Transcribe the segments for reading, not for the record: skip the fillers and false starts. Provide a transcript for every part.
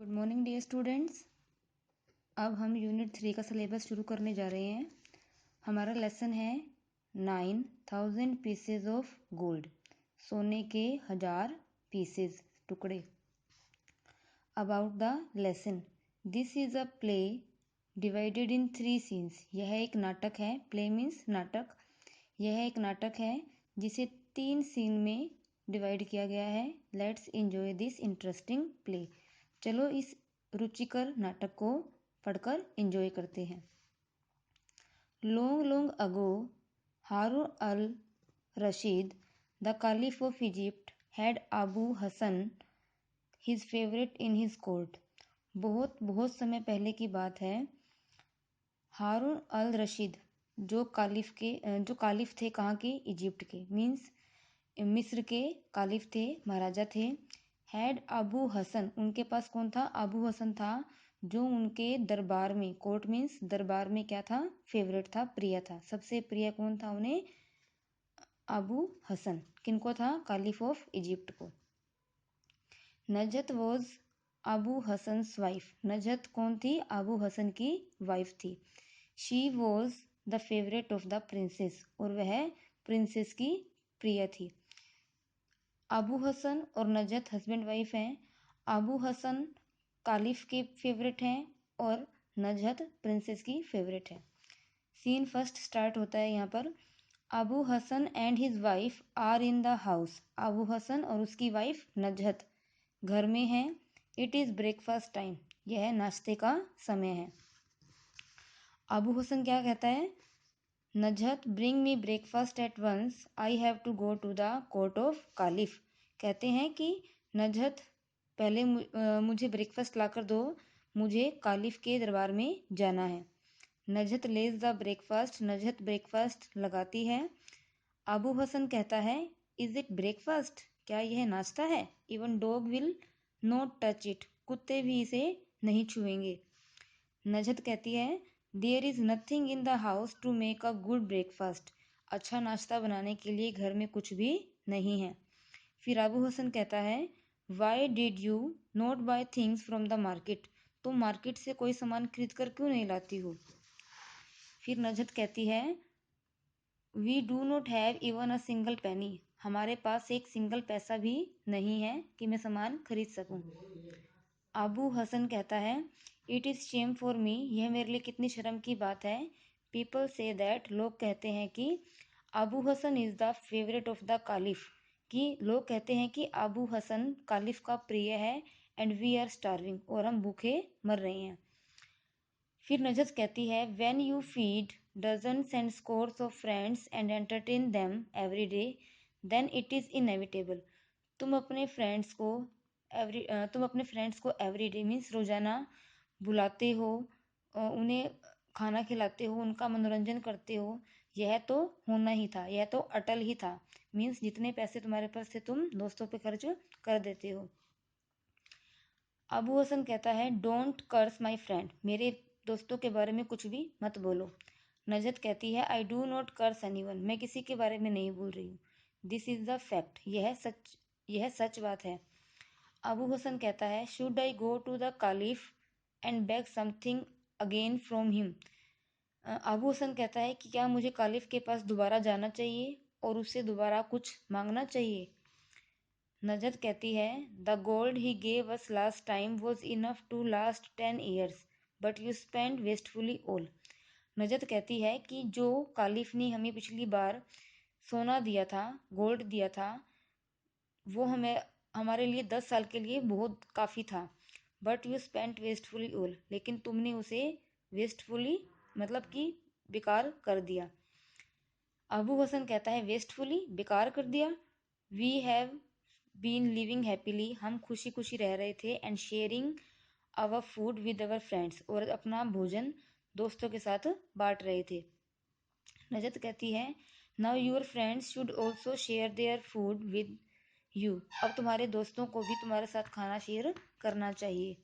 Good morning dear students. अब हम unit 3 का सिलेबस शुरू करने जा रहे हैं। हमारा लेसन है 9,000 पीसेज ऑफ गोल्ड, सोने के 1000 पीसेज, टुकड़े। About the lesson, this is a play divided in 3 scenes. यह एक नाटक है। प्ले मीन्स नाटक। यह एक नाटक है जिसे 3 सीन में डिवाइड किया गया है। Let's enjoy this interesting play. चलो इस रुचिकर नाटक को पढ़कर एंजॉय करते हैं। Long long ago, Harun al Rashid, the caliph of Egypt, had Abu Hasan his favourite in his court. बहुत बहुत समय पहले की बात है। हारून अल रशीद जो कालिफ थे, कहाँ के? इजिप्ट के, मीन्स मिस्र के कालिफ थे, महाराजा थे। हैड अबू हसन, उनके पास कौन था? अबू हसन था, जो उनके दरबार में, कोर्ट मीन्स दरबार में क्या था? फेवरेट था, प्रिय था। सबसे प्रिय कौन था उन्हें? अबू हसन। किनको था? कालिफ ऑफ इजिप्ट को। Najat was Abu Hassan's wife. Najat कौन थी? अबू हसन की वाइफ थी। She was the favourite of the princess, और वह प्रिंसेस की प्रिय थी। अबू हसन और नजत हस्बैंड वाइफ हैं। अबू हसन कालिफ के फेवरेट हैं और नजत प्रिंसेस की फेवरेट है। सीन फर्स्ट स्टार्ट होता है यहाँ पर। Abu Hasan and his wife are in the house. Abu Hasan और उसकी वाइफ नजत घर में हैं। इट इज़ ब्रेकफास्ट टाइम, यह नाश्ते का समय है। अबू हसन क्या कहता है? Nuzhat bring me breakfast at once, I have to go to the court of caliph. कहते हैं कि नजत पहले मुझे ब्रेकफास्ट लाकर दो, मुझे कालिफ के दरबार में जाना है। Najat Lay's the breakfast, Najat breakfast लगाती है। अबू हसन कहता है, इज इट ब्रेकफास्ट? क्या यह नाश्ता है? Even dog will not touch it, कुत्ते भी इसे नहीं छुएंगे। नजत कहती है, there is nothing in the house to make a good breakfast. अच्छा नाश्ता बनाने के लिए घर में कुछ भी नहीं है। फिर अबू हसन कहता है, why did you not buy things from the market? तुम मार्केट से कोई सामान खरीद कर क्यों नहीं लाती हो? फिर नजत कहती है, we do not have even a single penny. हमारे पास एक सिंगल पैसा भी नहीं है कि मैं सामान खरीद सकूं। अबू हसन कहता है, it is Shem for me, यह मेरे लिए कितनी शर्म की बात है। पीपल से दैट, लोग कहते हैं कि Abu Hasan is the favourite of the caliph, कि लोग कहते हैं कि अबू हसन कालिफ का प्रिय है। एंड वी आर स्टार्विंग, और हम भूखे मर रहे हैं। फिर नजत कहती है, when you feed dozens and scores of friends and entertain them every day, then it is inevitable. तुम अपने फ्रेंड्स को एवरी डे मीन्स रोजाना बुलाते हो, उन्हें खाना खिलाते हो, उनका मनोरंजन करते हो। यह तो होना ही था, यह तो अटल ही था। मीन्स जितने पैसे तुम्हारे पास थे तुम दोस्तों पे खर्च कर देते हो। अबू हसन कहता है, डोंट कर्स माई फ्रेंड, मेरे दोस्तों के बारे में कुछ भी मत बोलो। नजत कहती है, I do not curse anyone, मैं किसी के बारे में नहीं बोल रही हूँ। दिस इज़ द फैक्ट, यह सच बात है। अबू हसन कहता है, should I go to the caliph and beg something again from him? Abu Hasan कहता है कि क्या मुझे कालिफ के पास दोबारा जाना चाहिए और उससे दोबारा कुछ मांगना चाहिए? नजत कहती है, the gold he gave us last time was enough to last 10 years, but you spend wastefully all. Nuzhat कहती है कि जो कालिफ ने हमें पिछली बार सोना दिया था, गोल्ड दिया था, वो हमारे लिए 10 साल के लिए बहुत काफ़ी था। But you spent wastefully all, लेकिन तुमने उसे वेस्टफुली मतलब कि बेकार कर दिया। अबू हसन कहता है, वेस्टफुली, बेकार कर दिया? We have been living happily, हम खुशी खुशी रह रहे थे। And sharing our food with our friends, और अपना भोजन दोस्तों के साथ बांट रहे थे। नजत कहती है, now your friends should also share their food with you, अब तुम्हारे दोस्तों को भी तुम्हारे साथ खाना शेयर करना चाहिए।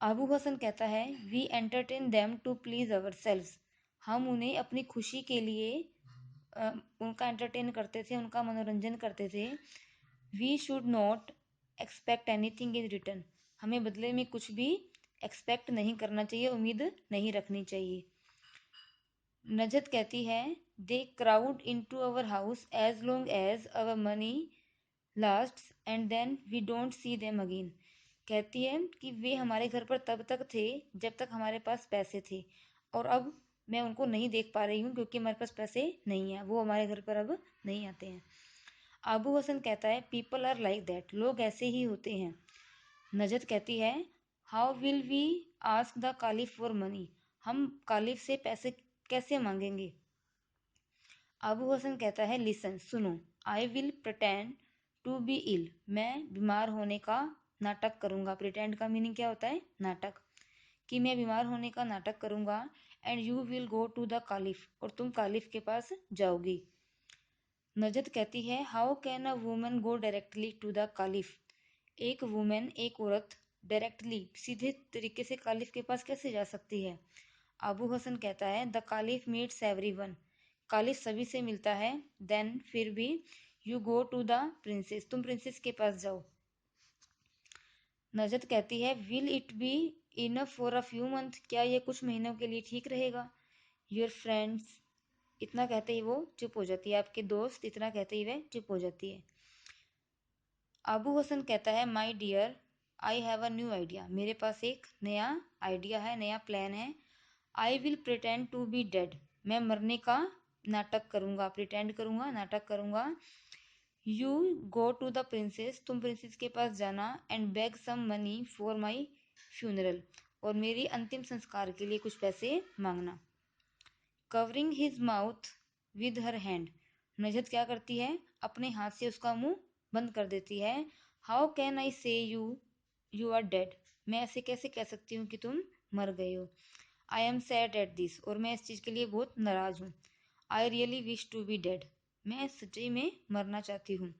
अबू हसन कहता है, we entertain them to please ourselves, हम उन्हें अपनी खुशी के लिए उनका एंटरटेन करते थे, उनका मनोरंजन करते थे। We should not expect anything in return, हमें बदले में कुछ भी एक्सपेक्ट नहीं करना चाहिए, उम्मीद नहीं रखनी चाहिए। नजत कहती है they crowd into our house as long as our money lasts and then we don't see them again. कहती है कि वे हमारे घर पर तब तक थे जब तक हमारे पास पैसे थे, और अब मैं उनको नहीं देख पा रही हूँ क्योंकि हमारे पास पैसे नहीं है, वो हमारे घर पर अब नहीं आते हैं। अबू हसन कहता है पीपल आर लाइक दैट, लोग ऐसे ही होते हैं। नजत कहती है how will we ask the caliph for money, हम कालिफ से पैसे कैसे मांगेंगे। अबू हसन कहता है लिसन, सुनो, I will pretend to be ill, मैं बीमार होने का नाटक करूंगा। प्रिटेंड का मीनिंग क्या होता है, नाटक, कि मैं बीमार होने का नाटक करूंगा। And you will go to the caliph, और तुम कालिफ के पास जाओगी। नजत कहती है how can a woman go directly to the caliph, एक वुमेन, एक औरत डायरेक्टली, सीधे तरीके से कालिफ के पास कैसे जा सकती है। अबू हसन कहता है the caliph meets everyone, caliph सभी से मिलता है। देन फिर भी you go to the princess, तुम प्रिंसेस के पास जाओ। नजत कहती है will it be enough for a few months, क्या ये कुछ महीनों के लिए ठीक रहेगा। योर फ्रेंड्स, इतना कहते ही वो चुप हो जाती है, आपके दोस्त, इतना कहते ही वह चुप हो जाती है। अबू हसन कहता है my dear I have a new idea, मेरे पास एक नया आइडिया है, नया प्लान है। I will pretend to be dead, मैं मरने का नाटक करूंगा, प्रिटेंड करूंगा, नाटक करूंगा। You go to the princess, तुम प्रिंसेस के पास जाना। And beg some money for my funeral, और मेरी अंतिम संस्कार के लिए कुछ पैसे मांगना। Covering his mouth with her hand, Nuzhat क्या करती है, अपने हाथ से उसका मुंह बंद कर देती है। हाउ कैन आई से यू यू आर डेड, मैं ऐसे कैसे कह सकती हूँ कि तुम मर गए हो। I am sad at this, और मैं इस चीज़ के लिए बहुत नाराज हूँ। I really wish to be dead, मैं सच्ची में मरना चाहती हूँ।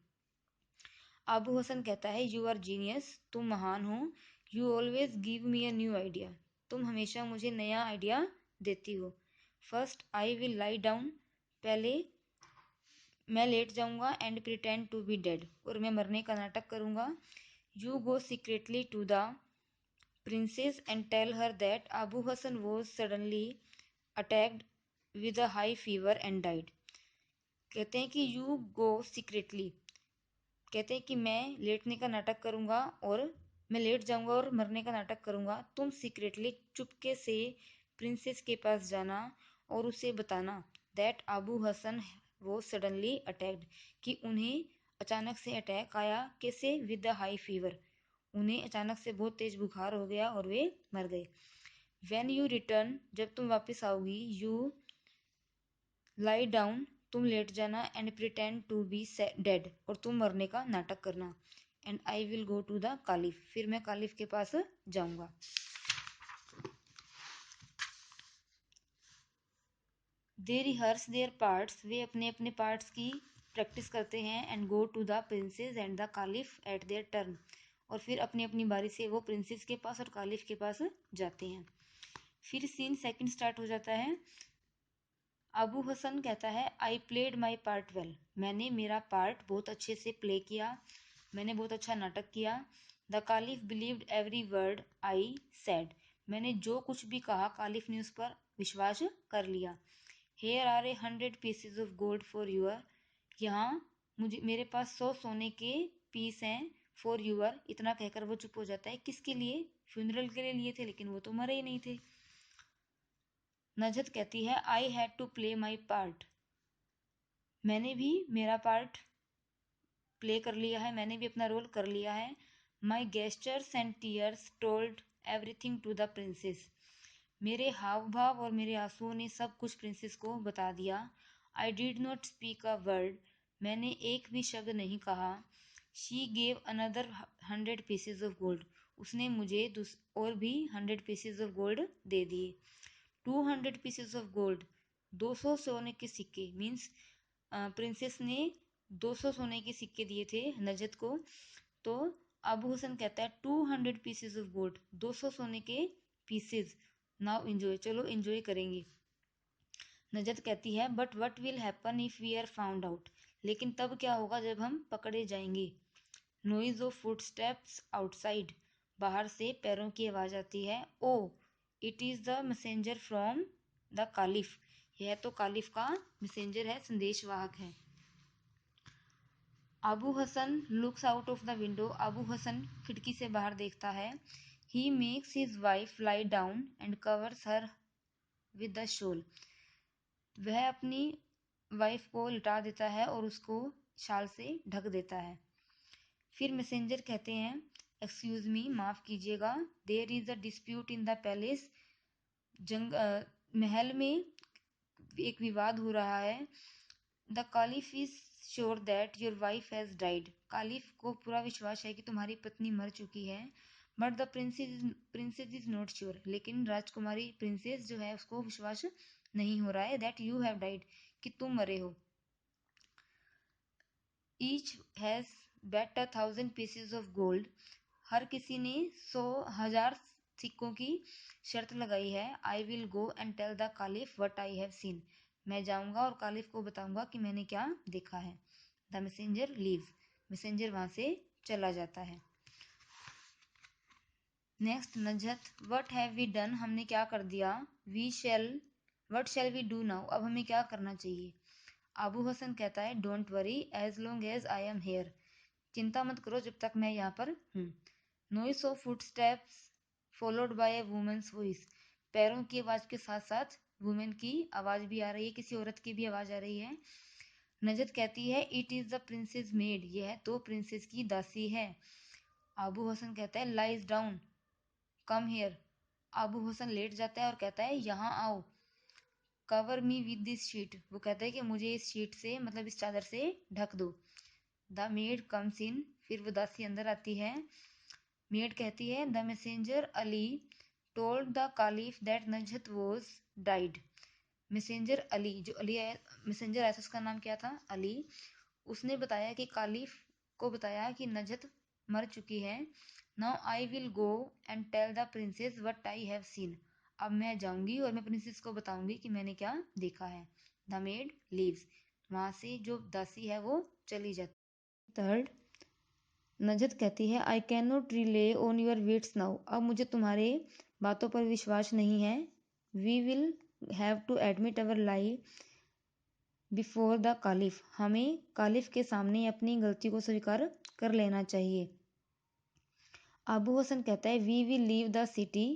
अबू हसन कहता है यू आर जीनियस, तुम महान हो। You always give me a new idea, तुम हमेशा मुझे नया आइडिया देती हो। First I will lie down, पहले मैं लेट जाऊंगा। And pretend to be dead, और मैं मरने का नाटक करूंगा। You go secretly to the princess and tell her that Abu Hasan was suddenly attacked with a high fever and died. कहते हैं कि यू गो सीक्रेटली, कहते हैं कि मैं लेटने का नाटक करूंगा, और मैं लेट जाऊंगा और मरने का नाटक करूंगा। तुम सीक्रेटली, चुपके से प्रिंसेस के पास जाना और उसे बताना दैट अबू हसन वो सडनली अटैक्ड, कि उन्हें अचानक से अटैक आया, कैसे, विद द हाई फीवर, उन्हें अचानक से बहुत तेज बुखार हो गया और वे मर गए। व्हेन यू रिटर्न, जब तुम वापस आओगी, यू लाई डाउन, तुम लेट जाना। And pretend to be dead, और तुम मरने का नाटक करना। And I will go to the caliph, फिर मैं कालिफ के पास जाऊंगा। दे रिहर्स देयर पार्ट्स, वे अपने अपने पार्ट्स की प्रैक्टिस करते हैं। And go to the princess and the caliph at their turn, और फिर अपनी अपनी बारी से वो प्रिंसेस के पास और कालिफ के पास जाते हैं। फिर सीन सेकंड स्टार्ट हो जाता है। अबू हसन कहता है I played my part well, मैंने मेरा पार्ट बहुत अच्छे से प्ले किया, मैंने बहुत अच्छा नाटक किया। The caliph believed every word I said, मैंने जो कुछ भी कहा कालिफ ने उस पर विश्वास कर लिया। Here are 100 pieces of gold for your, यहाँ मुझे, मेरे पास 100 सोने के पीस हैं। फॉर यूअर, इतना कहकर वो चुप हो जाता है। किसके लिए, फ्यूनरल के लिए लिए थे, लेकिन वो तो मरे ही नहीं थे। नजत कहती है I had to play my part, मैंने भी मेरा पार्ट प्ले कर लिया है, मैंने भी अपना रोल कर लिया है। My gestures and tears told everything to the princess, मेरे हाव भाव और मेरे आंसुओं ने सब कुछ प्रिंसेस को बता दिया। I did not speak a word, मैंने एक भी शब्द नहीं कहा। She gave another 100 pieces of gold, उसने मुझे और भी 100 पीसेज ऑफ गोल्ड दे दिए। 200 पीसेस ऑफ गोल्ड, 200 सोने के सिक्के, मीन्स प्रिंसेस ने 200 सोने के सिक्के दिए थे नजत को। तो अबू हुसैन कहता है 200 पीसेस ऑफ गोल्ड, 200 सोने के पीसेस। नाउ इंजॉय, चलो इंजॉय करेंगे। नजत कहती है but what will happen if we are found out, लेकिन तब क्या होगा जब हम पकड़े जाएंगे। नॉइज ऑफ फुटस्टेप्स आउटसाइड, बाहर से पैरों की आवाज आती है। O it is the messenger from the caliph, यह तो कालिफ का मैसेंजर है, संदेशवाहक है। Abu Hasan looks out of the window, Abu Hasan खिड़की से बाहर देखता है। He makes his wife lie down and covers her with the shawl, वह अपनी वाइफ को लिटा देता है और उसको शाल से ढक देता है। फिर मैसेंजर कहते हैं, एक्सक्यूज मी, माफ कीजिएगा, there is a dispute in the palace, महल में एक विवाद हो रहा है। The caliph is sure that your wife has died, caliph को पूरा विश्वास है कि तुम्हारी पत्नी मर चुकी है। But the princess is not sure, लेकिन राजकुमारी प्रिंसेस जो है उसको विश्वास नहीं हो रहा है दैट यू हैव डाइड, कि तुम मरे हो। Each has bet 1,000 pieces of gold, हर किसी ने 100,000 सिक्कों की शर्त लगाई है। I will go and tell the caliph what I have seen, मैं जाऊंगा और कालिफ को बताऊंगा कि मैंने क्या देखा है। द मैसेंजर लीव्स, मैसेंजर वहां से चला जाता है। Next Nuzhat, what have we done, हमने क्या कर दिया। We shall, what shall we do now, अब हमें क्या करना चाहिए। अबू हसन कहता है, don't worry as long as I am here, चिंता मत करो जब तक मैं यहाँ पर हूँ। Noise of footsteps followed by a women's voice, पैरों की आवाज के साथ साथ वुमेन की आवाज भी आ रही है, किसी औरत की भी आवाज आ रही है। नजत कहती है, it is the princess made, यह तो प्रिंसेस की दासी है। अबू हसन कहता है, lies down come here, Abu Hasan लेट जाता है और कहता है, यहाँ आओ। Cover me with this sheet, वो कहता है कि मुझे इस शीट से, मतलब इस चादर से ढक दो। द मेड कम्स इन, फिर वो दासी अंदर आती है। मेड कहती है, the messenger Ali told the caliph that Nuzhat was died, messenger Ali, जो अली मैसेंजर आया था उसका नाम क्या था, अली, उसने बताया कि कालिफ को बताया कि नजत मर चुकी है। Now I will go and tell the princess what I have seen, अब मैं जाऊंगी और मैं प्रिंसेस को बताऊंगी कि मैंने क्या देखा है। द मेड लीव्स, वहां से जो दासी है वो चली जाती। थर्ड नजत कहती है, I can not rely on your wits now, अब मुझे तुम्हारे बातों पर विश्वास नहीं है। We will have to admit our lie before the caliph, हमें कालिफ के सामने अपनी गलती को स्वीकार कर लेना चाहिए। अबू हसन कहता है, we will leave the city,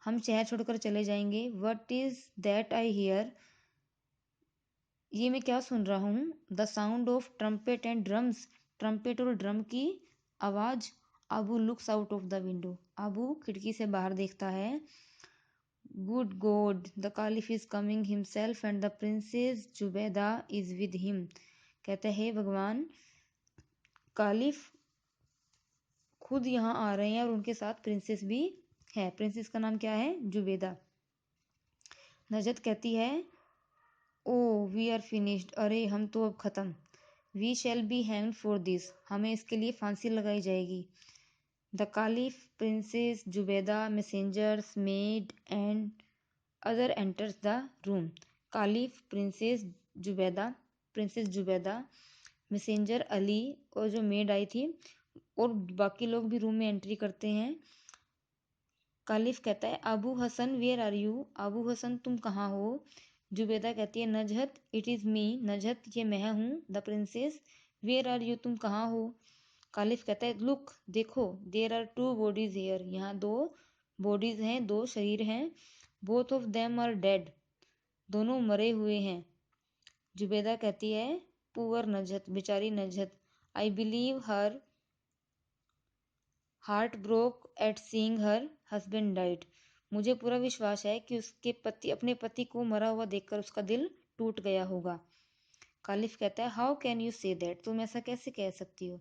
हम शहर छोड़कर चले जाएंगे। What is that I hear, ये मैं क्या सुन रहा हूँ। The sound of trumpet and drums, trumpet और ड्रम की आवाज। Abu looks out of the window, Abu खिड़की से बाहर देखता है। Good God, the caliph is coming himself and the princess Zubaida is with him, कहते हैं, भगवान, कालिफ खुद यहाँ आ रहे हैं और उनके साथ प्रिंसेस भी है। प्रिंसेस का नाम क्या है, जुबेदा। नजत कहती है, ओ वी आर फिनिश्ड, अरे हम तो अब खत्म। We shall be hanged for this, हमें इसके लिए फांसी लगाई जाएगी। The caliph, princess Zubaida, messengers, maid and other enters the room, caliph, princess Zubaida, messenger Ali और जो मेड आई थी और बाकी लोग भी रूम में एंट्री करते हैं। कालिफ कहता है, Abu Hasan where are you, Abu Hasan तुम कहाँ हो। जुबैदा कहती है, नजहत इट इज़ मी, नजहत ये मैं हूँ। The princess where are you, तुम कहाँ हो। कालिफ कहता है, लुक देखो, there are two bodies here, यहाँ दो बॉडीज हैं, दो शरीर हैं। Both of them are dead, दोनों मरे हुए हैं। जुबैदा कहती है, पुअर नजहत, बेचारी Nuzhat, I believe her heart broke at seeing her husband died, मुझे पूरा विश्वास है कि उसके पति, अपने पति को मरा हुआ देखकर उसका दिल टूट गया होगा। कालिफ कहता है, how can you say that, तुम ऐसा कैसे कह सकती हो।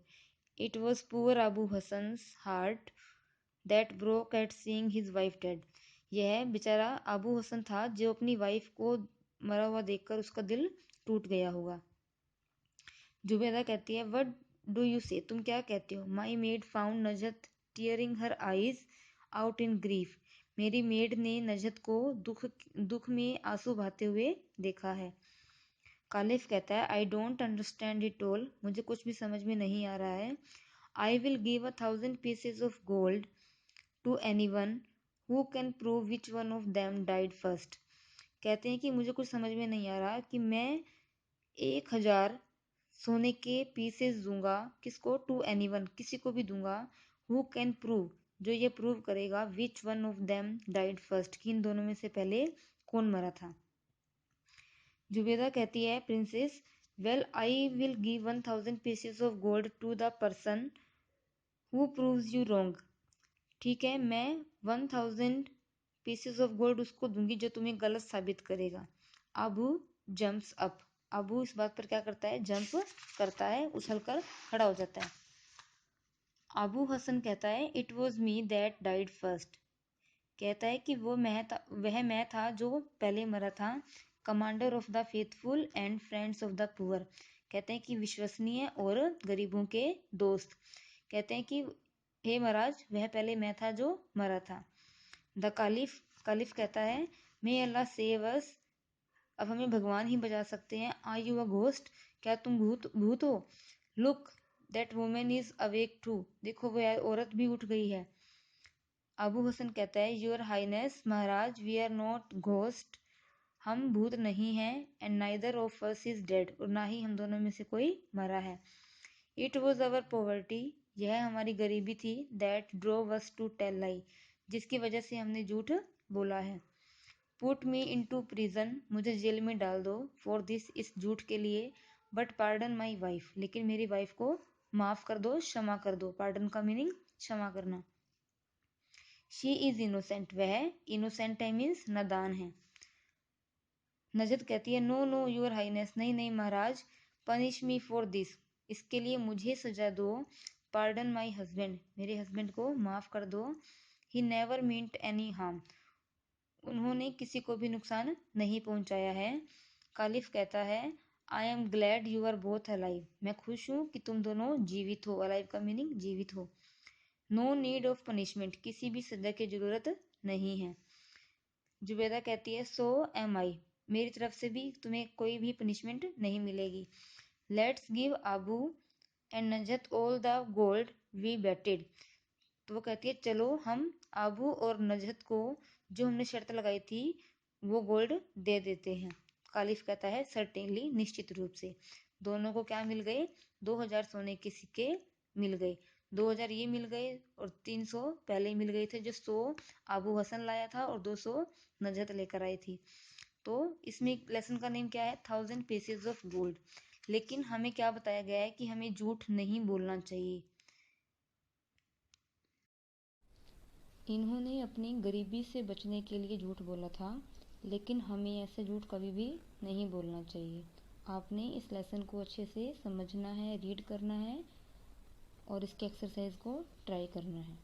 It was poor Abu Hasan's heart that broke at seeing his wife dead, यह बेचारा अबू हसन था जो अपनी वाइफ को मरा हुआ देखकर उसका दिल टूट गया होगा। जुबैदा कहती है, व्हाट डू यू से, तुम क्या कहते हो। My maid found Nuzhat tearing her eyes out in grief, मेरी मेड ने नजत को दुख में आंसू बहाते हुए देखा है। कालिफ कहता है, I don't understand it all, मुझे कुछ भी समझ में नहीं आ रहा है। I will give 1,000 pieces of gold to anyone who can prove which one of them died first। कहते हैं कि मुझे कुछ समझ में नहीं आ रहा कि मैं 1000 सोने के पीसेस दूंगा किसको, टू एनीवन, किसी को भी दूंगा, हु कैन प्रूव, जो ये प्रूव करेगा, which one of them died first, कि इन दोनों में से पहले कौन मरा था। जुबेदा कहती है princess, well I will give 1000 pieces of gold to the person who proves you wrong. ठीक है, मैं 1000 पीसेस ऑफ गोल्ड उसको दूंगी जो तुम्हें गलत साबित करेगा। अबू जंप्स अप, अबू इस बात पर क्या करता है, जंप करता है, उछलकर खड़ा हो जाता है। अबू हसन कहता है it was me that died first, कहता है कि वह मैं था जो पहले मरा था। Commander of the faithful and friends of the poor, कहते हैं कि विश्वसनीय और गरीबों के दोस्त, कहते हैं कि हे महाराज वह पहले मैं था जो मरा था। द कालिफ, कालिफ कहता है मे अल्लाह सेव अस, अब हमें भगवान ही बचा सकते हैं। आर यू अ घोस्ट, क्या तुम भूत हो। Look that women is awake too, देखो वह औरत भी उठ गई है। अबू हसन कहता है योर हाइनेस, महाराज वी आर नॉट घोस्ट, हम भूत नहीं हैं, and neither of us is dead, और ना ही हम दोनों में से कोई मरा है। इट वॉज अवर पॉवर्टी, यह हमारी गरीबी थी, that drove us to tell lie, जिसकी वजह से हमने झूठ बोला है। Put me into prison, मुझे जेल में डाल दो, फॉर दिस, इस झूठ के लिए, बट पार्डन माई वाइफ, लेकिन मेरी वाइफ को माफ कर दो, क्षमा कर दो। पार्डन का मीनिंग क्षमा करना। शी इज इनोसेंट, वह इनोसेंट है मीन्स नादान है। नजत कहती है नो नो योर हाइनेस, नहीं नहीं महाराज, पनिश मी फॉर दिस, इसके लिए मुझे सजा दो। पार्डन माई हस्बैंड, मेरे हस्बैंड को माफ कर दो। He never meant any harm, उन्होंने किसी को भी नुकसान नहीं पहुंचाया है। कालिफ कहता है I am glad you are both alive, मैं खुश हूँ कि तुम दोनों जीवित हो। अलाइव का मीनिंग जीवित हो। नो नीड ऑफ पनिशमेंट, किसी भी सजा की जरूरत नहीं है। जुबेदा कहती है सो एम आई, मेरी तरफ से भी तुम्हें कोई भी पनिशमेंट नहीं मिलेगी। Let's give Abu and Nuzhat all the gold we betted, तो वो कहती है चलो हम आबू और नजत को जो हमने शर्त लगाई थी वो गोल्ड दे देते हैं। कालिफ कहता है सर्टेनली, निश्चित रूप से। दोनों को क्या मिल गए, 2000 सोने के सिक्के मिल गए। 2000 ये मिल गए और 300 पहले ही मिल गए थे जो 100 आबू हसन लाया था और 200 नजत लेकर आई थी। तो इसमें लेसन का नेम क्या है, 1000 पीसेज ऑफ गोल्ड। लेकिन हमें क्या बताया गया है कि हमें झूठ नहीं बोलना चाहिए। इन्होंने अपनी गरीबी से बचने के लिए झूठ बोला था, लेकिन हमें ऐसे झूठ कभी भी नहीं बोलना चाहिए। आपने इस लेसन को अच्छे से समझना है, रीड करना है और इसके एक्सरसाइज को ट्राई करना है।